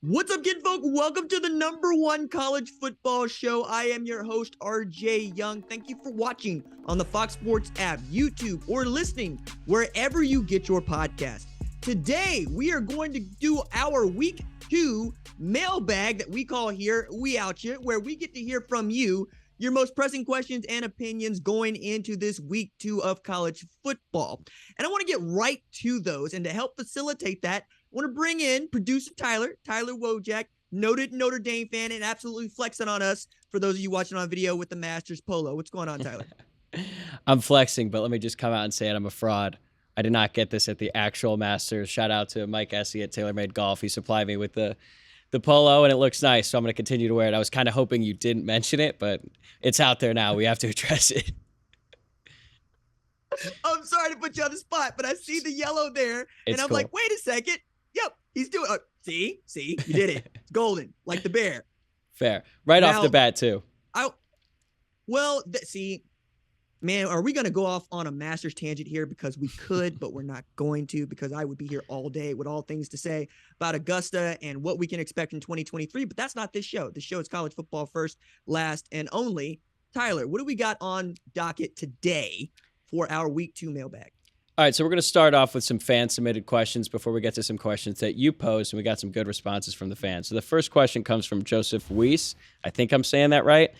What's up, kid folk? Welcome to the #1 college football show. I am your host, RJ Young. Thank you for watching on the Fox Sports app, YouTube, or listening wherever you get your podcast. Today, we are going to do our week 2 mailbag that we call here, We Out You, where we get to hear from you your most pressing questions and opinions going into this week 2 of college football. And I want to get right to those. And to help facilitate that, I want to bring in producer Tyler Wojak, noted Notre Dame fan, and absolutely flexing on us for those of you watching on video with the Masters polo. What's going on, Tyler? I'm flexing, but let me just come out and say it. I'm a fraud. I did not get this at the actual Masters. Shout out to Mike Essie at TaylorMade Golf. He supplied me with the polo, and it looks nice, so I'm going to continue to wear it. I was kind of hoping you didn't mention it, but it's out there now. We have to address it. I'm sorry to put you on the spot, but I see the yellow there, and I'm cool. like, wait a second. Yep, he's doing it. See, you did it. It's golden, like the bear. Fair. Right off the bat, too. Man, are we going to go off on a Masters tangent here? Because we could, but we're not going to, because I would be here all day with all things to say about Augusta and what we can expect in 2023. But that's not this show. This show is college football first, last, and only. Tyler, what do we got on docket today for our week 2 mailbag? All right, so we're going to start off with some fan-submitted questions before we get to some questions that you posed, and we got some good responses from the fans. So the first question comes from Joseph Weiss. I think I'm saying that right.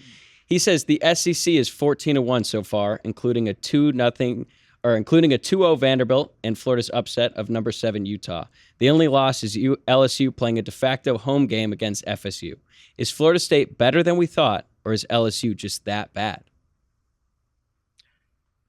He says the SEC is 14-1 so far, including a 2-0 Vanderbilt and Florida's upset of number 7 Utah. The only loss is LSU playing a de facto home game against FSU. Is Florida State better than we thought, or is LSU just that bad?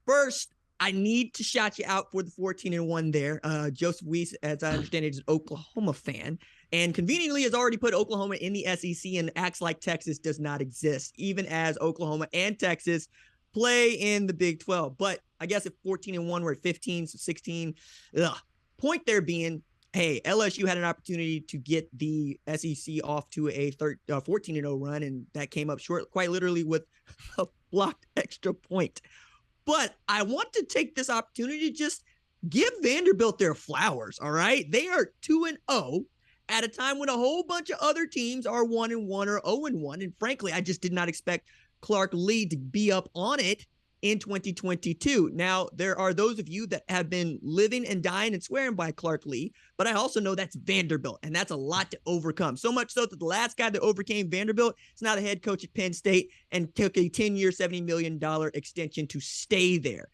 First, I need to shout you out for the 14-1 there. Joseph Weiss, as I understand it, is an Oklahoma fan, and conveniently has already put Oklahoma in the SEC and acts like Texas does not exist, even as Oklahoma and Texas play in the Big 12. But I guess if 14-1, we're at 15, so 16. Point there being, hey, LSU had an opportunity to get the SEC off to a 14-0 run, and that came up short, quite literally with a blocked extra point. But I want to take this opportunity to just give Vanderbilt their flowers, all right? They are 2-0 at a time when a whole bunch of other teams are 1-1 or 0-1. And frankly, I just did not expect Clark Lee to be up on it in 2022. Now, there are those of you that have been living and dying and swearing by Clark Lee, but I also know that's Vanderbilt, and that's a lot to overcome. So much so that the last guy that overcame Vanderbilt is now the head coach at Penn State and took a 10-year, $70 million extension to stay there.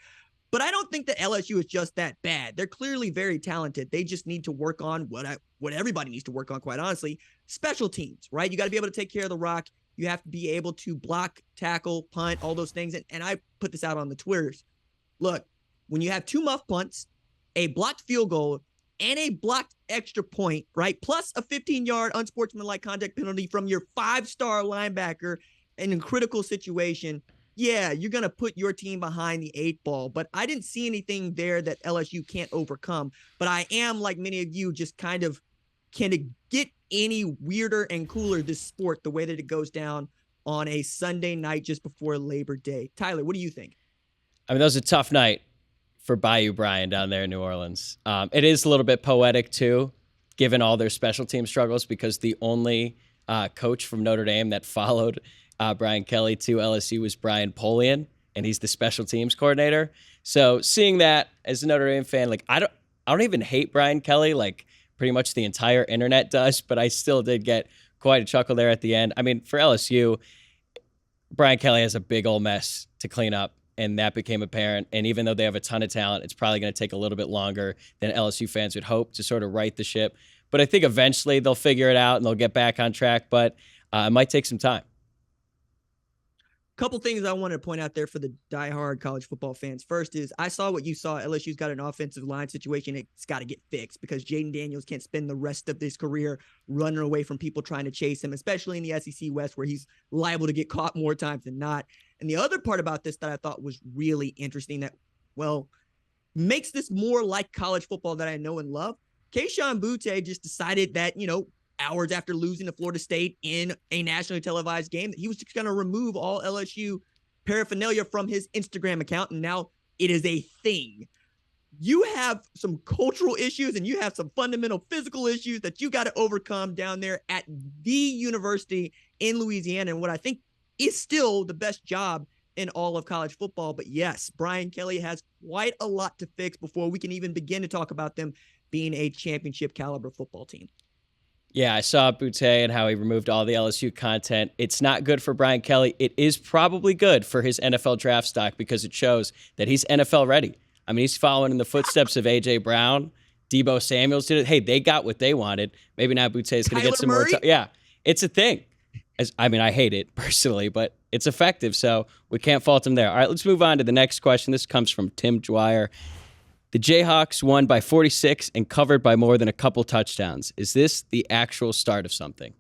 But I don't think that LSU is just that bad. They're clearly very talented. They just need to work on what everybody needs to work on, quite honestly, special teams, right? You got to be able to take care of the rock. You have to be able to block, tackle, punt, all those things. And I put this out on the Twitters. Look, when you have 2 muff punts, a blocked field goal, and a blocked extra point, right, plus a 15-yard unsportsmanlike conduct penalty from your 5-star linebacker in a critical situation, yeah, you're going to put your team behind the 8 ball. But I didn't see anything there that LSU can't overcome. But I am, like many of you, just kind of, can it get any weirder and cooler, this sport, the way that it goes down on a Sunday night just before Labor Day? Tyler, what do you think? I mean, that was a tough night for Bayou Brian down there in New Orleans. It is a little bit poetic, too, given all their special team struggles, because the only coach from Notre Dame that followed Brian Kelly to LSU was Brian Polian, and he's the special teams coordinator. So seeing that as a Notre Dame fan, like I don't even hate Brian Kelly, like pretty much the entire internet does, but I still did get quite a chuckle there at the end. I mean, for LSU, Brian Kelly has a big old mess to clean up, and that became apparent. And even though they have a ton of talent, it's probably going to take a little bit longer than LSU fans would hope to sort of right the ship. But I think eventually they'll figure it out and they'll get back on track, but it might take some time. Couple things I wanted to point out there for the diehard college football fans. First is, I saw what you saw. LSU's got an offensive line situation. It's got to get fixed because Jaden Daniels can't spend the rest of his career running away from people trying to chase him, especially in the SEC West, where he's liable to get caught more times than not. And the other part about this that I thought was really interesting that, well, makes this more like college football that I know and love. Kayshon Boutte just decided that, hours after losing to Florida State in a nationally televised game, that he was just going to remove all LSU paraphernalia from his Instagram account, and now it is a thing. you have some cultural issues and you have some fundamental physical issues that you got to overcome down there at the university in Louisiana. And what I think is still the best job in all of college football. But yes, Brian Kelly has quite a lot to fix before we can even begin to talk about them being a championship caliber football team. Yeah, I saw Boutte and how he removed all the LSU content. It's not good for Brian Kelly. It is probably good for his NFL draft stock because it shows that he's NFL ready. I mean, he's following in the footsteps of A.J. Brown. Debo Samuels did it. Hey, they got what they wanted. Maybe now Boutte is going to get some more time. Yeah, it's a thing. I hate it personally, but it's effective, so we can't fault him there. All right, let's move on to the next question. This comes from Tim Dwyer. The Jayhawks won by 46 and covered by more than a couple touchdowns. Is this the actual start of something?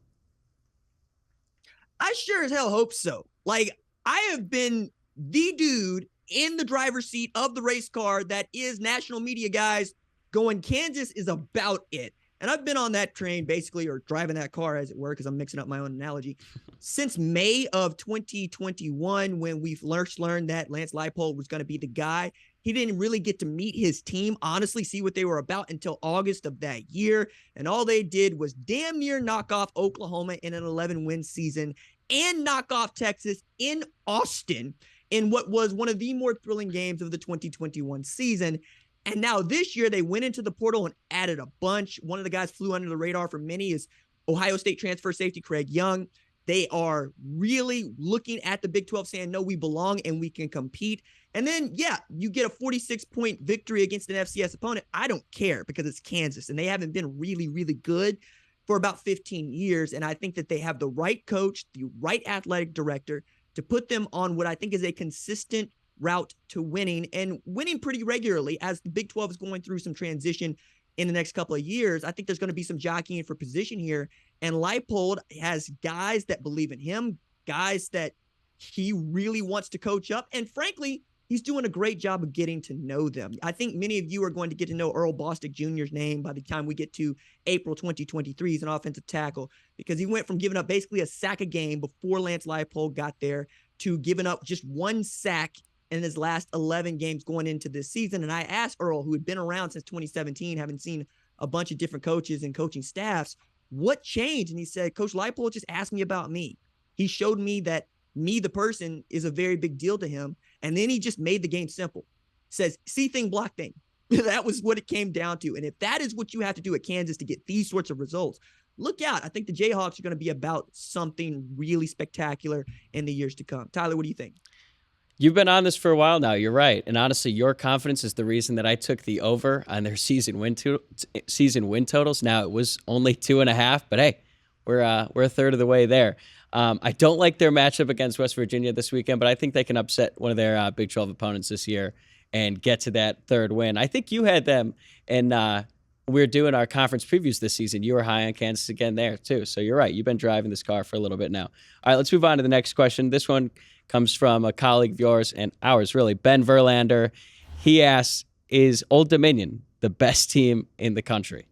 I sure as hell hope so. Like, I have been the dude in the driver's seat of the race car that is national media guys going, Kansas is about it. And I've been on that train basically, or driving that car as it were, because I'm mixing up my own analogy, since May of 2021, when we first learned that Lance Leipold was going to be the guy. He didn't really get to meet his team, honestly, see what they were about until August of that year. And all they did was damn near knock off Oklahoma in an 11-win season and knock off Texas in Austin in what was one of the more thrilling games of the 2021 season. And now this year they went into the portal and added a bunch. One of the guys flew under the radar for many is Ohio State transfer safety Craig Young. They are really looking at the Big 12 saying, no, we belong and we can compete. And then, yeah, you get a 46-point victory against an FCS opponent. I don't care because it's Kansas and they haven't been really, really good for about 15 years. And I think that they have the right coach, the right athletic director to put them on what I think is a consistent route to winning and winning pretty regularly as the Big 12 is going through some transition in the next couple of years. I think there's going to be some jockeying for position here. And Leipold has guys that believe in him, guys that he really wants to coach up. And frankly, he's doing a great job of getting to know them. I think many of you are going to get to know Earl Bostick Jr.'s name by the time we get to April 2023. He's an offensive tackle because he went from giving up basically a sack a game before Lance Leipold got there to giving up just one sack in his last 11 games going into this season. And I asked Earl, who had been around since 2017, having seen a bunch of different coaches and coaching staffs, what changed? And he said, Coach Leipold just asked me about me. He showed me that me, the person, is a very big deal to him. And then he just made the game simple. Says, see thing, block thing. That was what it came down to. And if that is what you have to do at Kansas to get these sorts of results, look out. I think the Jayhawks are going to be about something really spectacular in the years to come. Tyler, what do you think? You've been on this for a while now. You're right. And honestly, your confidence is the reason that I took the over on their season win totals. Now, it was only 2.5, but hey, we're a third of the way there. I don't like their matchup against West Virginia this weekend, but I think they can upset one of their Big 12 opponents this year and get to that third win. I think you had them, and we're doing our conference previews this season. You were high on Kansas again there, too. So you're right. You've been driving this car for a little bit now. All right, let's move on to the next question. This one comes from a colleague of yours and ours, really, Ben Verlander. He asks, is Old Dominion the best team in the country?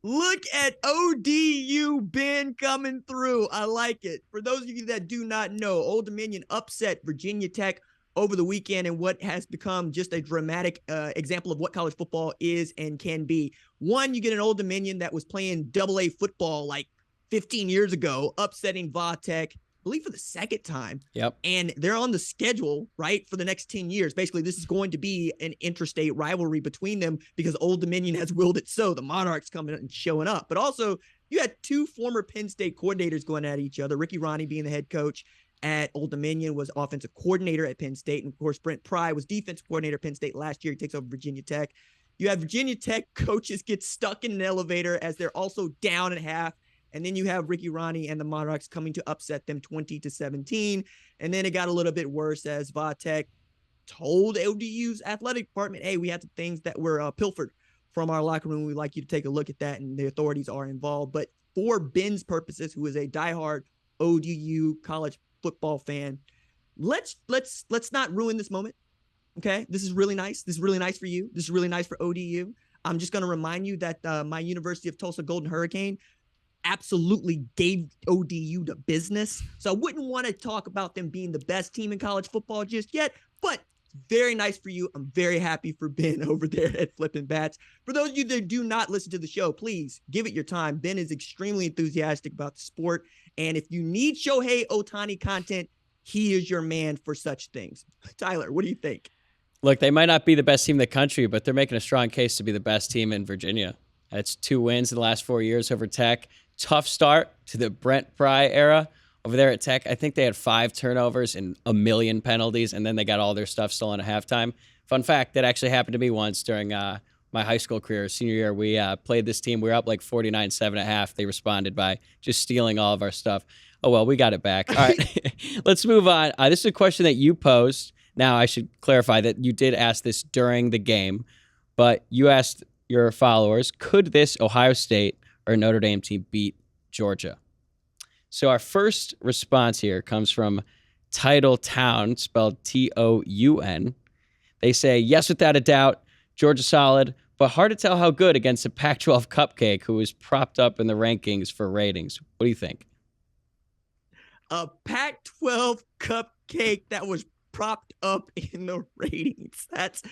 Look at ODU, Ben, coming through. I like it. For those of you that do not know, Old Dominion upset Virginia Tech over the weekend in what has become just a dramatic example of what college football is and can be. One, you get an Old Dominion that was playing AA football like 15 years ago, upsetting Va Tech, I believe for the second time. Yep. And they're on the schedule, right, for the next 10 years. Basically, this is going to be an interstate rivalry between them because Old Dominion has willed it so. The Monarchs coming and showing up. But also, you had two former Penn State coordinators going at each other. Ricky Ronnie being the head coach at Old Dominion, was offensive coordinator at Penn State. And, of course, Brent Pry was defensive coordinator at Penn State last year. He takes over Virginia Tech. You have Virginia Tech coaches get stuck in an elevator as they're also down at half. And then you have Ricky Ronnie and the Monarchs coming to upset them 20-17. And then it got a little bit worse as Va Tech told ODU's athletic department, hey, we have the things that were pilfered from our locker room. We'd like you to take a look at that. And the authorities are involved. But for Ben's purposes, who is a diehard ODU college football fan, let's not ruin this moment. Okay. This is really nice. This is really nice for you. This is really nice for ODU. I'm just going to remind you that my University of Tulsa Golden Hurricane absolutely gave ODU the business. So I wouldn't want to talk about them being the best team in college football just yet, but Very nice for you. I'm very happy for Ben over there at Flippin' Bats. For those of you that do not listen to the show, please give it your time. Ben is extremely enthusiastic about the sport. And if you need Shohei Ohtani content, he is your man for such things. Tyler, what do you think? Look, they might not be the best team in the country, but they're making a strong case to be the best team in Virginia. That's 2 wins in the last 4 years over Tech. Tough start to the Brent Pry era. Over there at Tech, I think they had 5 turnovers and 1 million penalties, and then they got all their stuff stolen at halftime. Fun fact, that actually happened to me once during my high school career. Senior year, we played this team. We were up like 49-7 at half. They responded by just stealing all of our stuff. Oh, well, we got it back. All right, let's move on. This is a question that you posed. Now, I should clarify that you did ask this during the game, but you asked your followers, could this Ohio State or Notre Dame team beat Georgia? So our first response here comes from Title Town, spelled Toun. They say, yes, without a doubt, Georgia solid, but hard to tell how good against a Pac-12 cupcake who was propped up in the rankings for ratings. What do you think? A Pac-12 cupcake that was propped up in the ratings. That's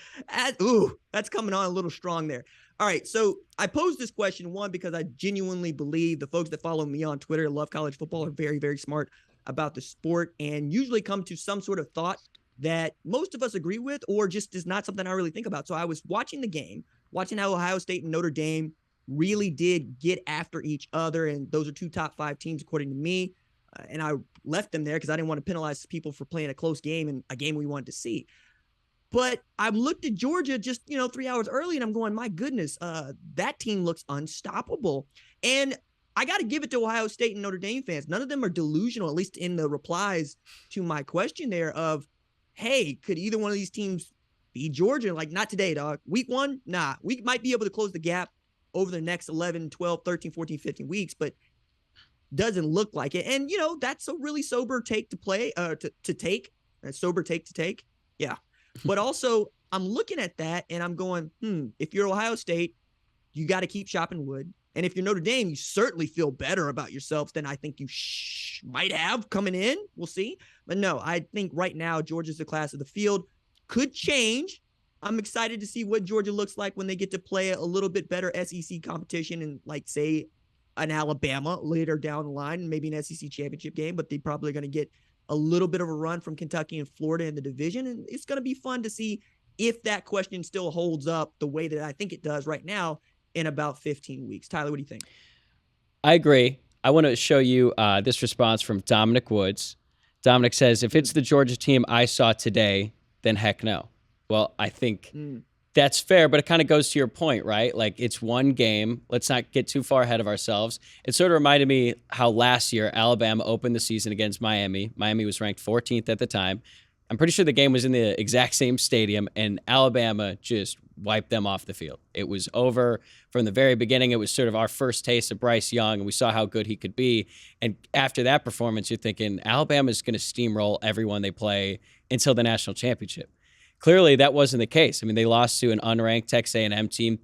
coming on a little strong there. All right, so I posed this question, one, because I genuinely believe the folks that follow me on Twitter, love college football, are very, very smart about the sport and usually come to some sort of thought that most of us agree with or just is not something I really think about. So I was watching the game, watching how Ohio State and Notre Dame really did get after each other, and those are 2 top 5 teams according to me. And I left them there because I didn't want to penalize people for playing a close game and a game we wanted to see. But I looked at Georgia just, 3 hours early, and I'm going, my goodness, that team looks unstoppable. And I got to give it to Ohio State and Notre Dame fans. None of them are delusional, at least in the replies to my question there of, hey, could either one of these teams beat Georgia? Like, not today, dog. Week 1, nah. We might be able to close the gap over the next 11, 12, 13, 14, 15 weeks, but doesn't look like it. And, that's a really sober take to play, to take. A sober take to take. Yeah. But also, I'm looking at that and I'm going, if you're Ohio State, you got to keep chopping wood. And if you're Notre Dame, you certainly feel better about yourselves than I think you might have coming in. We'll see. But no, I think right now, Georgia's the class of the field. Could change. I'm excited to see what Georgia looks like when they get to play a little bit better SEC competition and, like, say, an Alabama later down the line, maybe an SEC championship game, but they're probably going to get a little bit of a run from Kentucky and Florida in the division. And it's going to be fun to see if that question still holds up the way that I think it does right now in about 15 weeks. Tyler, what do you think? I agree. I want to show you this response from Dominic Woods. Dominic says, if it's the Georgia team I saw today, then heck no. Well, I think that's fair, but it kind of goes to your point, right? Like, it's one game. Let's not get too far ahead of ourselves. It sort of reminded me how last year Alabama opened the season against Miami. Miami was ranked 14th at the time. I'm pretty sure the game was in the exact same stadium, and Alabama just wiped them off the field. It was over from the very beginning. It was sort of our first taste of Bryce Young, and we saw how good he could be. And after that performance, you're thinking Alabama's going to steamroll everyone they play until the national championship. Clearly, that wasn't the case. I mean, they lost to an unranked Texas A&M team.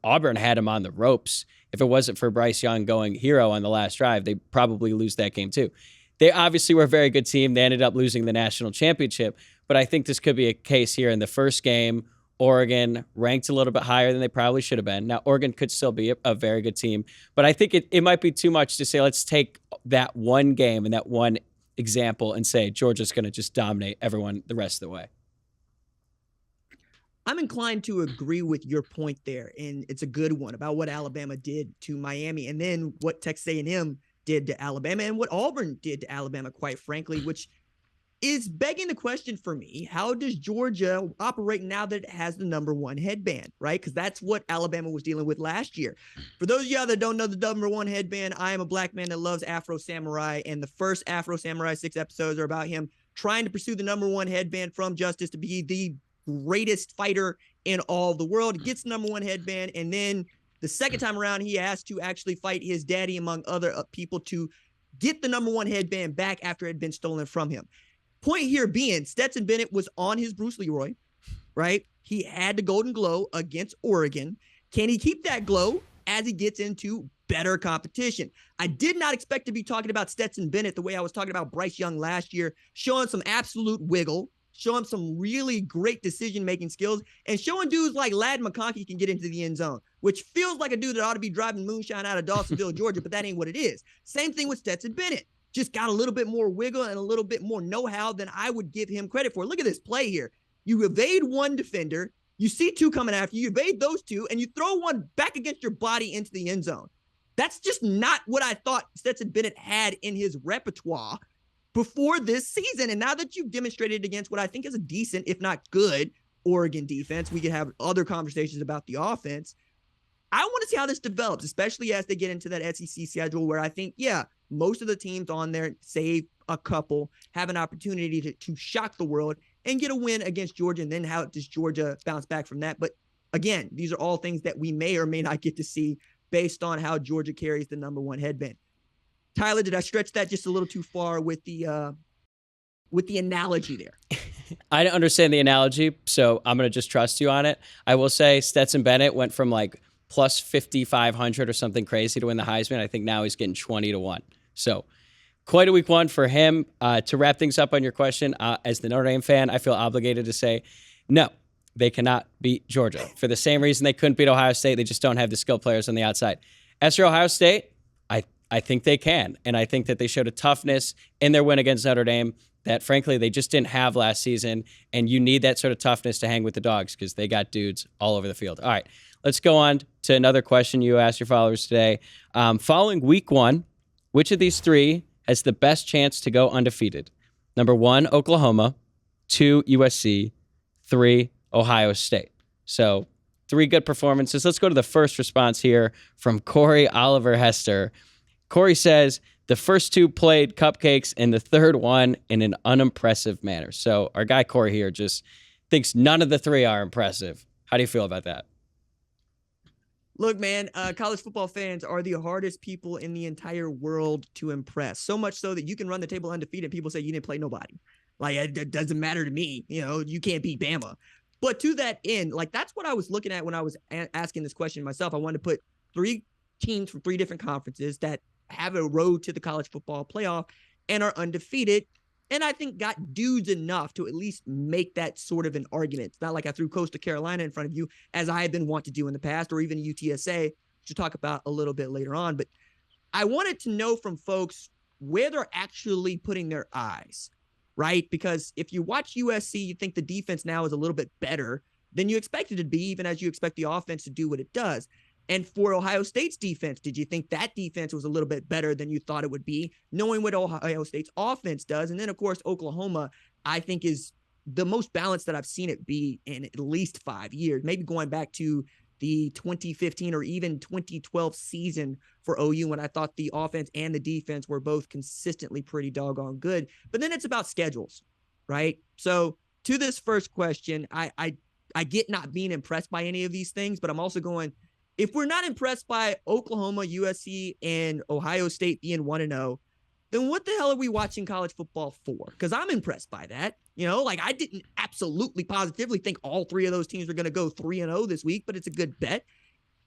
Auburn had them on the ropes. If it wasn't for Bryce Young going hero on the last drive, they probably lose that game too. They obviously were a very good team. They ended up losing the national championship, but I think this could be a case here in the first game. Oregon ranked a little bit higher than they probably should have been. Now, Oregon could still be a very good team, but I think it might be too much to say, let's take that one game and that one example and say Georgia's going to just dominate everyone the rest of the way. I'm inclined to agree with your point there, and it's a good one about what Alabama did to Miami and then what Texas A&M did to Alabama and what Auburn did to Alabama, quite frankly, which is begging the question for me, how does Georgia operate now that it has the number 1 headband, right? Because that's what Alabama was dealing with last year. For those of y'all that don't know the number 1 headband, I am a black man that loves Afro Samurai, and the first Afro Samurai 6 episodes are about him trying to pursue the number 1 headband from Justice to be the greatest fighter in all the world. Gets the number 1 headband, and then the second time around, he asked to actually fight his daddy, among other people, to get the number 1 headband back after it had been stolen from him. Point here being, Stetson Bennett was on his Bruce Leroy, right? He had the Golden Glow against Oregon. Can he keep that glow as he gets into better competition? I did not expect to be talking about Stetson Bennett the way I was talking about Bryce Young last year, showing some absolute wiggle, showing some really great decision-making skills, and showing dudes like Ladd McConkey can get into the end zone, which feels like a dude that ought to be driving moonshine out of Dawsonville, Georgia, but that ain't what it is. Same thing with Stetson Bennett. Just got a little bit more wiggle and a little bit more know-how than I would give him credit for. Look at this play here. You evade one defender, you see two coming after you, evade those two, and you throw one back against your body into the end zone. That's just not what I thought Stetson Bennett had in his repertoire before this season. And now that you've demonstrated against what I think is a decent, if not good, Oregon defense, we could have other conversations about the offense. I want to see how this develops, especially as they get into that SEC schedule where I think, yeah, most of the teams on there, save a couple, have an opportunity to shock the world and get a win against Georgia. And then how does Georgia bounce back from that? But again, these are all things that we may or may not get to see based on how Georgia carries the number one headband. Tyler, did I stretch that just a little too far with the analogy there? I don't understand the analogy, so I'm going to just trust you on it. I will say Stetson Bennett went from like plus 5,500 or something crazy to win the Heisman. I think now he's getting 20-1. So quite a week one for him. To wrap things up on your question, as the Notre Dame fan, I feel obligated to say, no, they cannot beat Georgia. For the same reason they couldn't beat Ohio State, they just don't have the skilled players on the outside. As for Ohio State, I think they can. And I think that they showed a toughness in their win against Notre Dame that, frankly, they just didn't have last season. And you need that sort of toughness to hang with the Dogs because they got dudes all over the field. All right, let's go on to another question you asked your followers today. Following week one, which of these three has the best chance to go undefeated? Number 1, Oklahoma. 2, USC. 3, Ohio State. So 3 good performances. Let's go to the first response here from Corey Oliver Hester. Corey says, the first 2 played cupcakes and the third one in an unimpressive manner. So our guy Corey here just thinks none of the 3 are impressive. How do you feel about that? Look, man, college football fans are the hardest people in the entire world to impress. So much so that you can run the table undefeated. People say you didn't play nobody. Like, it doesn't matter to me. You know, you can't beat Bama. But to that end, like, that's what I was looking at when I was asking this question myself. I wanted to put 3 teams from 3 different conferences that have a road to the college football playoff and are undefeated. And I think got dudes enough to at least make that sort of an argument. It's not like I threw Coastal Carolina in front of you, as I have been wont to do in the past, or even UTSA, which we'll talk about a little bit later on. But I wanted to know from folks where they're actually putting their eyes, right? Because if you watch USC, you think the defense now is a little bit better than you expected it to be, even as you expect the offense to do what it does. And for Ohio State's defense, did you think that defense was a little bit better than you thought it would be, knowing what Ohio State's offense does? And then, of course, Oklahoma, I think, is the most balanced that I've seen it be in at least 5 years, maybe going back to the 2015 or even 2012 season for OU, when I thought the offense and the defense were both consistently pretty doggone good. But then it's about schedules, right? So to this first question, I get not being impressed by any of these things, but I'm also going, if we're not impressed by Oklahoma, USC, and Ohio State being 1-0, then what the hell are we watching college football for? Because I'm impressed by that. You know, like, I didn't absolutely positively think all 3 of those teams are going to go 3-0 this week, but it's a good bet.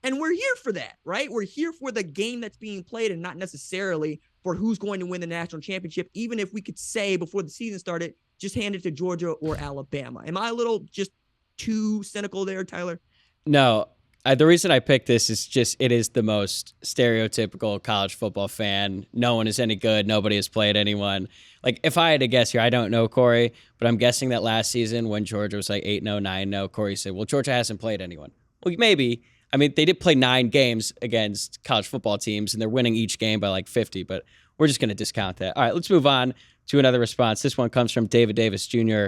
And we're here for that, right? We're here for the game that's being played and not necessarily for who's going to win the national championship, even if we could say before the season started, just hand it to Georgia or Alabama. Am I a little just too cynical there, Tyler? No. The reason I picked this is just it is the most stereotypical college football fan. No one is any good. Nobody has played anyone. Like, if I had to guess here, I don't know, Corey, but I'm guessing that last season when Georgia was like 8-0, 9-0, Corey said, well, Georgia hasn't played anyone. Well, maybe. I mean, they did play 9 games against college football teams, and they're winning each game by like 50, but we're just going to discount that. All right, let's move on to another response. This one comes from David Davis Jr.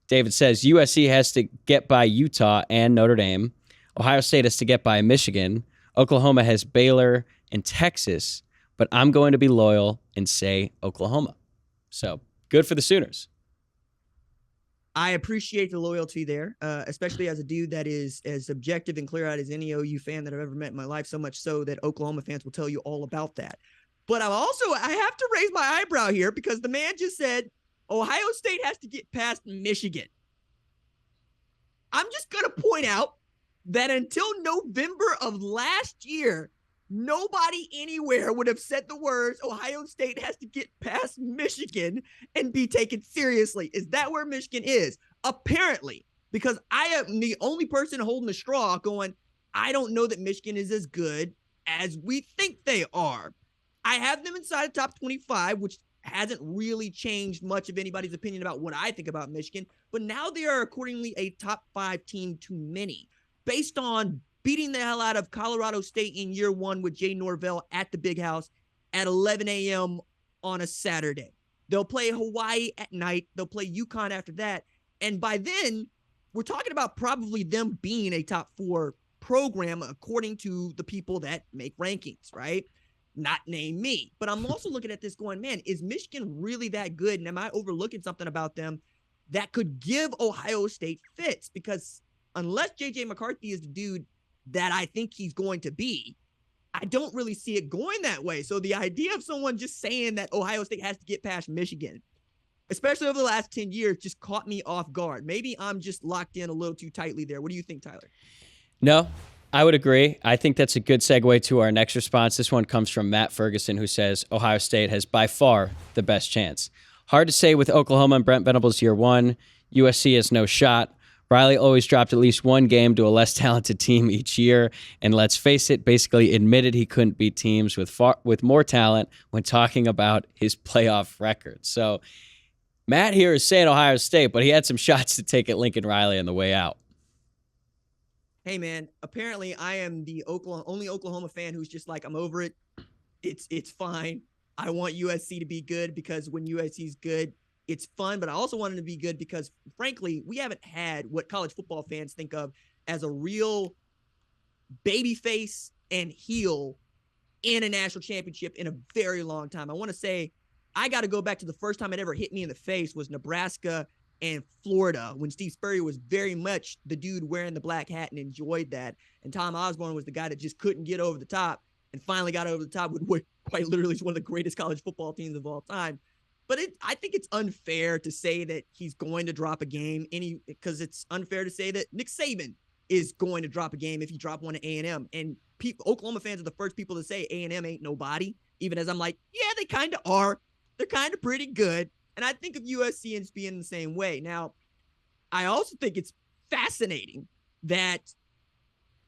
David says, USC has to get by Utah and Notre Dame. Ohio State has to get by Michigan. Oklahoma has Baylor and Texas, but I'm going to be loyal and say Oklahoma. So good for the Sooners. I appreciate the loyalty there, especially as a dude that is as objective and clear-eyed as any OU fan that I've ever met in my life, so much so that Oklahoma fans will tell you all about that. But I have to raise my eyebrow here because the man just said Ohio State has to get past Michigan. I'm just going to point out that until November of last year, Nobody anywhere would have said the words, Ohio State has to get past Michigan and be taken seriously. Is that where Michigan is? Apparently, because I am the only person holding the straw going, I don't know that Michigan is as good as we think they are. I have them inside the top 25, which hasn't really changed much of anybody's opinion about what I think about Michigan, but now they are accordingly a top 5 team to many based on beating the hell out of Colorado State in year 1 with Jay Norvell at the Big House at 11 a.m. on a Saturday. They'll play Hawaii at night. They'll play UConn after that. And by then, we're talking about probably them being a top 4 program according to the people that make rankings, right? Not name me. But I'm also looking at this going, man, is Michigan really that good? And am I overlooking something about them that could give Ohio State fits? Because unless J.J. McCarthy is the dude that I think he's going to be, I don't really see it going that way. So the idea of someone just saying that Ohio State has to get past Michigan, especially over the last 10 years, just caught me off guard. Maybe I'm just locked in a little too tightly there. What do you think, Tyler? No, I would agree. I think that's a good segue to our next response. This one comes from Matt Ferguson, who says Ohio State has by far the best chance. Hard to say with Oklahoma and Brent Venables year 1. USC has no shot. Riley always dropped at least one game to a less talented team each year, and let's face it, basically admitted he couldn't beat teams with more talent when talking about his playoff record. So Matt here is saying Ohio State, but he had some shots to take at Lincoln Riley on the way out. Hey, man, apparently I am the only Oklahoma fan who's just like, I'm over it. It's fine. I want USC to be good because when USC is good, it's fun. But I also want it to be good because, frankly, we haven't had what college football fans think of as a real babyface and heel in a national championship in a very long time. I want to say I got to go back to the first time it ever hit me in the face was Nebraska and Florida, when Steve Spurrier was very much the dude wearing the black hat and enjoyed that. And Tom Osborne was the guy that just couldn't get over the top and finally got over the top with what quite literally is one of the greatest college football teams of all time. But I think it's unfair to say that he's going to drop a game because it's unfair to say that Nick Saban is going to drop a game if he dropped one at A&M. And Oklahoma fans are the first people to say A&M ain't nobody, even as I'm like, yeah, they kind of are. They're kind of pretty good. And I think of USC as being the same way. Now, I also think it's fascinating that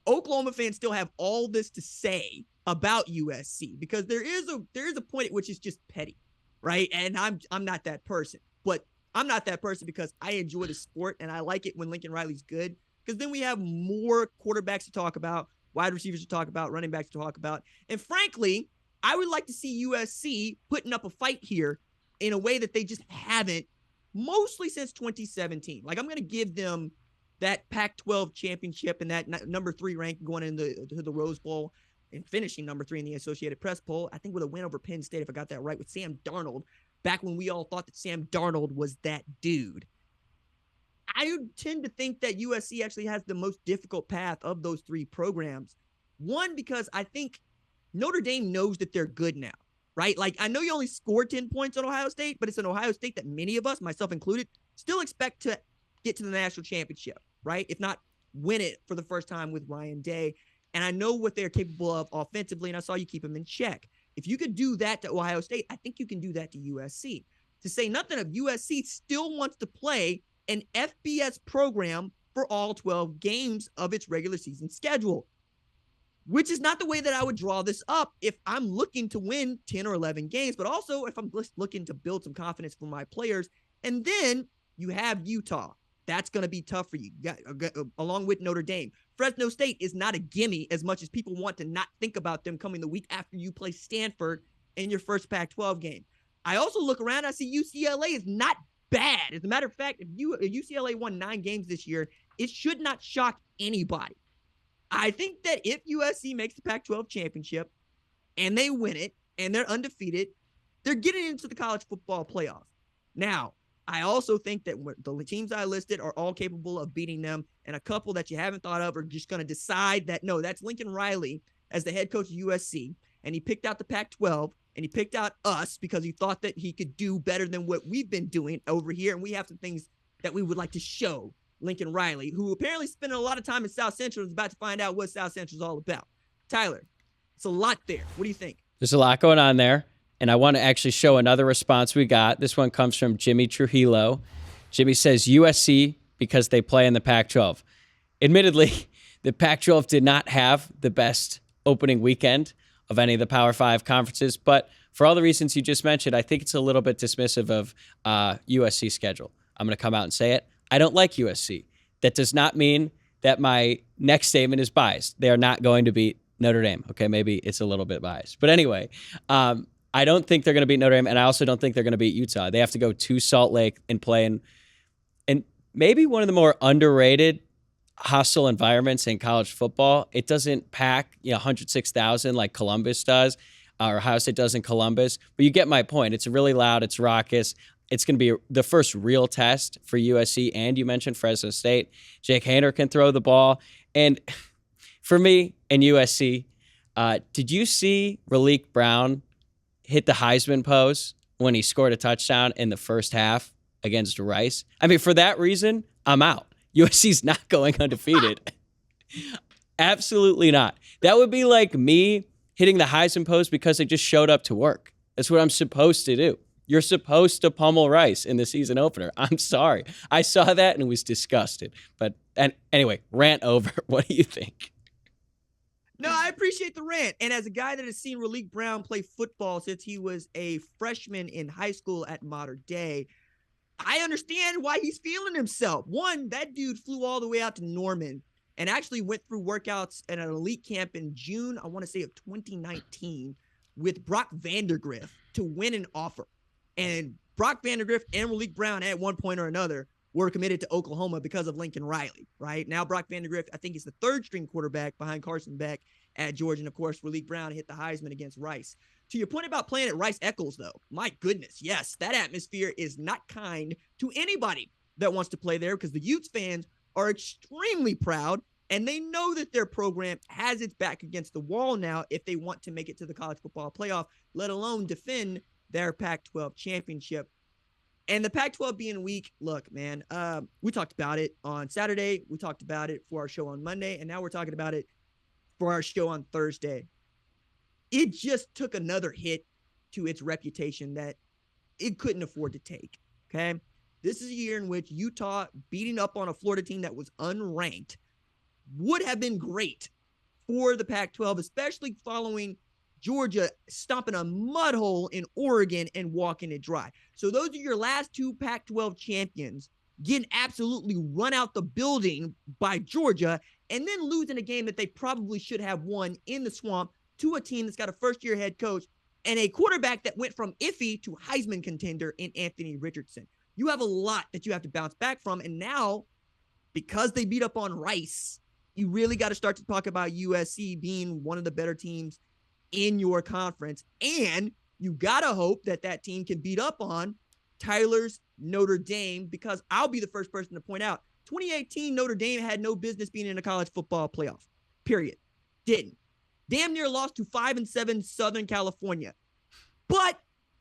Oklahoma fans still have all this to say about USC because there is a point at which it's just petty, right? And I'm not that person, but I'm not that person because I enjoy the sport and I like it when Lincoln Riley's good because then we have more quarterbacks to talk about, wide receivers to talk about, running backs to talk about. And frankly, I would like to see USC putting up a fight here in a way that they just haven't mostly since 2017. Like, I'm going to give them that Pac-12 championship and that number 3 rank going into the Rose Bowl and finishing number 3 in the Associated Press poll, I think with a win over Penn State, if I got that right, with Sam Darnold, back when we all thought that Sam Darnold was that dude. I tend to think that USC actually has the most difficult path of those 3 programs. One, because I think Notre Dame knows that they're good now. Right? Like, I know you only scored 10 points on Ohio State, but it's an Ohio State that many of us, myself included, still expect to get to the national championship, right? If not win it for the first time with Ryan Day. And I know what they're capable of offensively, and I saw you keep them in check. If you could do that to Ohio State, I think you can do that to USC. To say nothing of USC still wants to play an FBS program for all 12 games of its regular season schedule, which is not the way that I would draw this up if I'm looking to win 10 or 11 games, but also if I'm just looking to build some confidence for my players. And then you have Utah. That's going to be tough for you. Along with Notre Dame. Fresno State is not a gimme as much as people want to not think about them coming the week after you play Stanford in your first Pac-12 game. I also look around, I see UCLA is not bad. As a matter of fact, if UCLA won 9 games this year, it should not shock anybody. I think that if USC makes the Pac-12 championship and they win it and they're undefeated, they're getting into the college football playoff. Now, I also think that the teams I listed are all capable of beating them, and a couple that you haven't thought of are just going to decide that, no, that's Lincoln Riley as the head coach of USC, and he picked out the Pac-12, and he picked out us because he thought that he could do better than what we've been doing over here, and we have some things that we would like to show Lincoln Riley, who apparently spending a lot of time in South Central, is about to find out what South Central is all about. Tyler, It's a lot there. What do you think? There's a lot going on there. And I want to actually show another response we got. This one comes from Jimmy Trujillo. Jimmy says USC because they play in the Pac-12. Admittedly, the Pac-12 did not have the best opening weekend of any of the Power 5 conferences, but for all the reasons you just mentioned, I think it's a little bit dismissive of USC's schedule. I'm going to come out and say it. I don't like USC. That does not mean that my next statement is biased. They are not going to beat Notre Dame. Okay, maybe it's a little bit biased. But anyway, I don't think they're going to beat Notre Dame, and I also don't think they're going to beat Utah. They have to go to Salt Lake and play in maybe one of the more underrated hostile environments in college football. It doesn't pack 106,000 like Columbus does, or Ohio State does in Columbus, but you get my point. It's really loud. It's raucous. It's going to be the first real test for USC, and you mentioned Fresno State. Jake Haener can throw the ball, and for me and USC, did you see Raleek Brown hit the Heisman pose when he scored a touchdown in the first half against Rice? I mean, for that reason, I'm out. USC's not going undefeated. Absolutely not. That would be like me hitting the Heisman pose because I just showed up to work. That's what I'm supposed to do. You're supposed to pummel Rice in the season opener. I'm sorry. I saw that and was disgusted. And anyway, rant over. What do you think? No, I appreciate the rant. And as a guy that has seen Raleek Brown play football since he was a freshman in high school at Mater Dei, I understand why he's feeling himself. One, that dude flew all the way out to Norman and actually went through workouts at an elite camp in June, I want to say, of 2019 with Brock Vandagriff to win an offer. And Brock Vandagriff and Raleek Brown at one point or another were committed to Oklahoma because of Lincoln Riley, right? Now Brock Vandagriff, I think, is the third-string quarterback behind Carson Beck at Georgia. And, of course, Raleek Brown hit the Heisman against Rice. To your point about playing at Rice Eccles, though, my goodness, yes, that atmosphere is not kind to anybody that wants to play there because the Utes fans are extremely proud, and they know that their program has its back against the wall now if they want to make it to the college football playoff, let alone defend their Pac-12 championship. And the Pac-12 being weak, look, man, we talked about it on Saturday. We talked about it for our show on Monday, and now we're talking about it for our show on Thursday. It just took another hit to its reputation that it couldn't afford to take, okay? This is a year in which Utah beating up on a Florida team that was unranked would have been great for the Pac-12, especially following Georgia stomping a mud hole in Oregon and walking it dry. So those are your last two Pac-12 champions getting absolutely run out the building by Georgia and then losing a game that they probably should have won in the swamp to a team that's got a first-year head coach and a quarterback that went from iffy to Heisman contender in Anthony Richardson. You have a lot that you have to bounce back from, and now, because they beat up on Rice, you really got to start to talk about USC being one of the better teams in your conference, and you gotta hope that that team can beat up on Tyler's Notre Dame, because I'll be the first person to point out 2018 Notre Dame had no business being in a college football playoff, period. Didn't. Damn near lost to 5-7 Southern California, but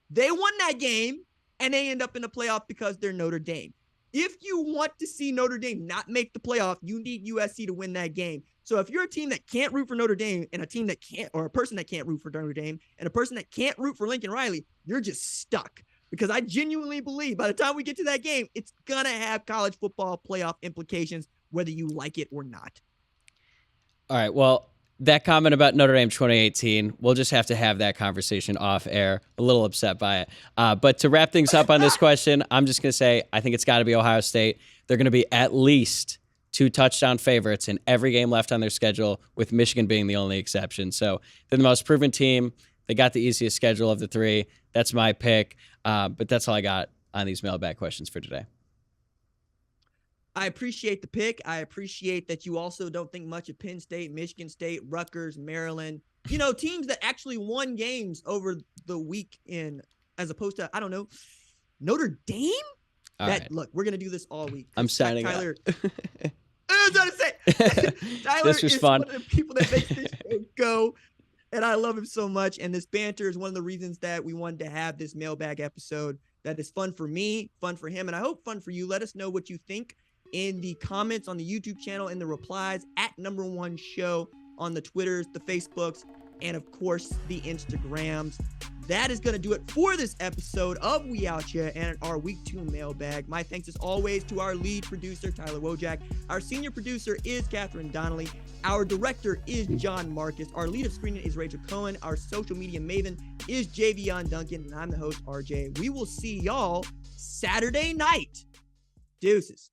they won that game and they end up in the playoff because they're Notre Dame. If you want to see Notre Dame not make the playoff, you need USC to win that game. So if you're a team that can't root for Notre Dame and a team that can't, or a person that can't root for Notre Dame and a person that can't root for Lincoln Riley, you're just stuck. Because I genuinely believe by the time we get to that game, it's going to have college football playoff implications, whether you like it or not. All right, well, that comment about Notre Dame 2018, we'll just have to have that conversation off air. A little upset by it. But to wrap things up on this question, I'm just going to say I think it's got to be Ohio State. They're going to be at least 2 touchdown favorites in every game left on their schedule, with Michigan being the only exception. So they're the most proven team. They got the easiest schedule of the 3. That's my pick. But that's all I got on these mailbag questions for today. I appreciate the pick. I appreciate that you also don't think much of Penn State, Michigan State, Rutgers, Maryland. You know, teams that actually won games over the weekend, as opposed to, I don't know, Notre Dame? Look, we're going to do this all week. I'm signing Tyler, up. I was about to say, Tyler This was is fun. one of the people that makes this show go, and I love him so much. And this banter is one of the reasons that we wanted to have this mailbag episode that is fun for me, fun for him, and I hope fun for you. Let us know what you think in the comments on the YouTube channel, in the replies at #1 show, on the Twitters, the Facebooks, and of course the Instagrams. That is going to do it for this episode of We Out Here and our Week 2 mailbag. My thanks as always to our lead producer, Tyler Wojak. Our senior producer is Catherine Donnelly. Our director is John Marcus. Our lead of screening is Rachel Cohen. Our social media maven is Javion Duncan. And I'm the host, RJ. We will see y'all Saturday night. Deuces.